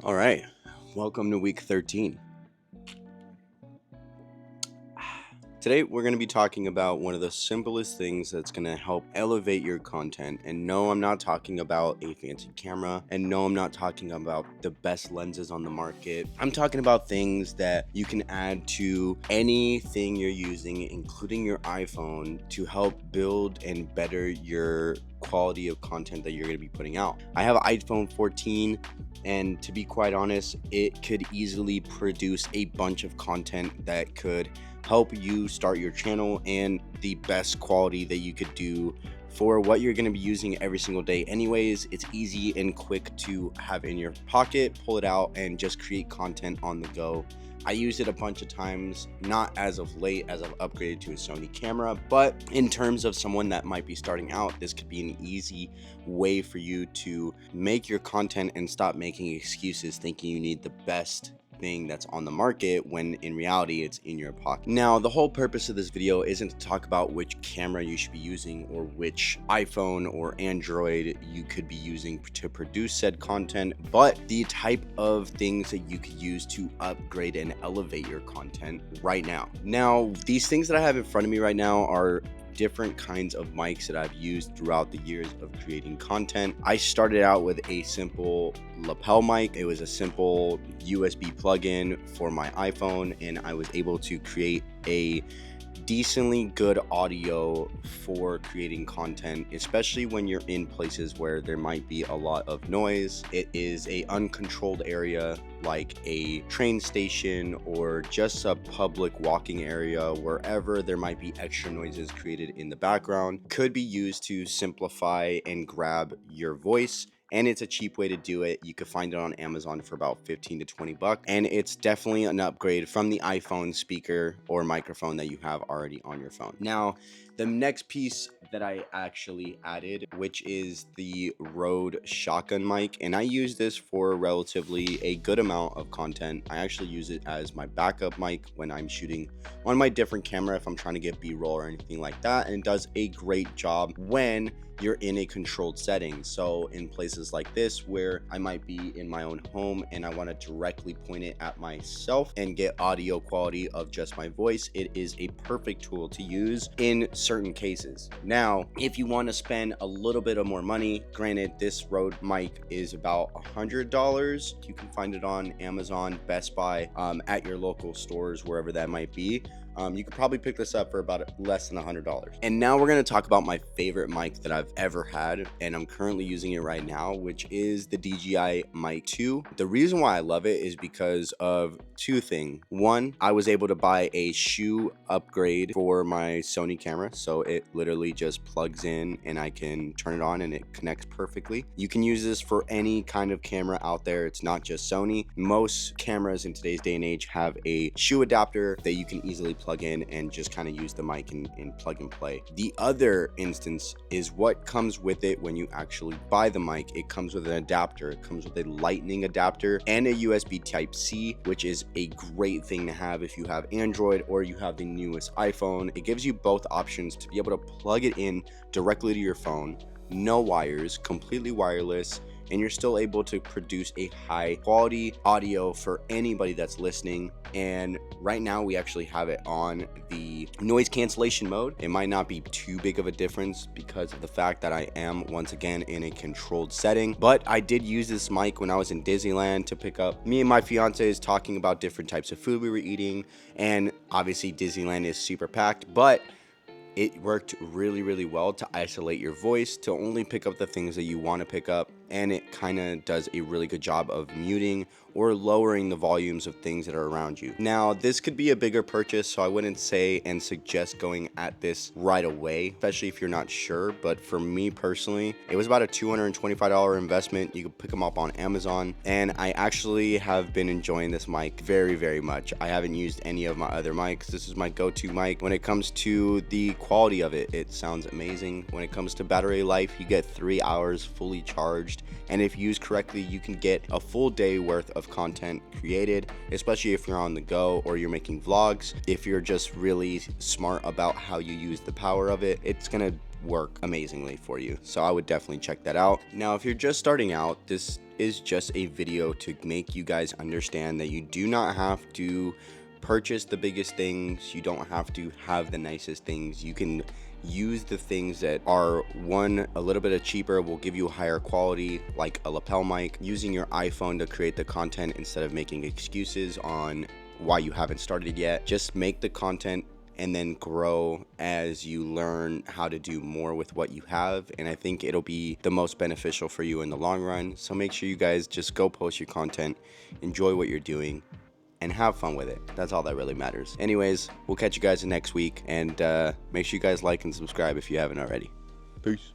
All right, welcome to week 13. Today, we're going to be talking about one of the simplest things that's going to help elevate your content. And no, I'm not talking about a fancy camera. And no, I'm not talking about the best lenses on the market. I'm talking about things that you can add to anything you're using, including your iPhone, to help build and better your quality of content that you're going to be putting out. I have an iPhone 14, and to be quite honest, it could easily produce a bunch of content that could help you start your channel and the best quality that you could do for what you're going to be using every single day. Anyways, it's easy and quick to have in your pocket, pull it out, and just create content on the go. I used it a bunch of times, not as of late as I've upgraded to a Sony camera, but in terms of someone that might be starting out, this could be an easy way for you to make your content and stop making excuses thinking you need the best thing that's on the market when in reality it's in your pocket. Now, the whole purpose of this video isn't to talk about which camera you should be using or which iPhone or Android you could be using to produce said content, but the type of things that you could use to upgrade and elevate your content right now. Now, these things that I have in front of me right now are different kinds of mics that I've used throughout the years of creating content. I started out with a simple lapel mic. It was a simple USB plug-in for my iPhone, and I was able to create a decently good audio for creating content, especially when you're in places where there might be a lot of noise. It is a uncontrolled area like a train station or just a public walking area. Wherever there might be extra noises created in the background could be used to simplify and grab your voice. And it's a cheap way to do it. You could find it on Amazon for about 15 to 20 bucks. And it's definitely an upgrade from the iPhone speaker or microphone that you have already on your phone. Now, the next piece that I actually added, which is the Rode shotgun mic, and I use this for relatively a good amount of content. I actually use it as my backup mic when I'm shooting on my different camera if I'm trying to get B-roll or anything like that, and it does a great job when you're in a controlled setting. So in places like this where I might be in my own home and I want to directly point it at myself and get audio quality of just my voice, it is a perfect tool to use in certain cases. Now, if you want to spend a little bit of more money, granted this Rode mic is about $100. You can find it on Amazon, Best Buy, at your local stores, wherever that might be. You could probably pick this up for about less than $100. And now we're going to talk about my favorite mic that I've ever had, and I'm currently using it right now, which is the DJI Mic 2. The reason why I love it is because of two things. One, I was able to buy a shoe upgrade for my Sony camera, so it literally just plugs in and I can turn it on and it connects perfectly. You can use this for any kind of camera out there. It's not just Sony. Most cameras in today's day and age have a shoe adapter that you can easily plug in and just kind of use the mic and plug and play. The other instance is what comes with it when you actually buy the mic. It comes with an adapter. It comes with a lightning adapter and a USB Type-C, which is a great thing to have if you have Android or you have the newest iPhone. It gives you both options to be able to plug it in directly to your phone, no wires, completely wireless, and you're still able to produce a high quality audio for anybody that's listening. And right now we actually have it on the noise cancellation mode. It might not be too big of a difference because of the fact that I am once again in a controlled setting, but I did use this mic when I was in Disneyland to pick up me and my fiance is talking about different types of food we were eating, and obviously Disneyland is super packed, but it worked really well to isolate your voice, to only pick up the things that you want to pick up, and it kind of does a really good job of muting or lowering the volumes of things that are around you. Now, this could be a bigger purchase, so I wouldn't say and suggest going at this right away, especially if you're not sure, but for me personally, it was about a $225 investment. You can pick them up on Amazon, and I actually have been enjoying this mic very much. I haven't used any of my other mics. This is my go-to mic. When it comes to the quality of it, it sounds amazing. When it comes to battery life, you get 3 hours fully charged, and if used correctly, you can get a full day worth of content created, especially if you're on the go or you're making vlogs. If you're just really smart about how you use the power of it, it's gonna work amazingly for you. So I would definitely check that out. Now, if you're just starting out, this is just a video to make you guys understand that you do not have to purchase the biggest things. You don't have to have the nicest things. You can use the things that are, one, a little bit cheaper, will give you higher quality, like a lapel mic, using your iPhone to create the content instead of making excuses on why you haven't started yet. Just make the content and then grow as you learn how to do more with what you have, and I think it'll be the most beneficial for you in the long run. So make sure you guys just go post your content, enjoy what you're doing, and have fun with it. That's all that really matters. Anyways, we'll catch you guys next week, and make sure you guys like and subscribe if you haven't already. Peace.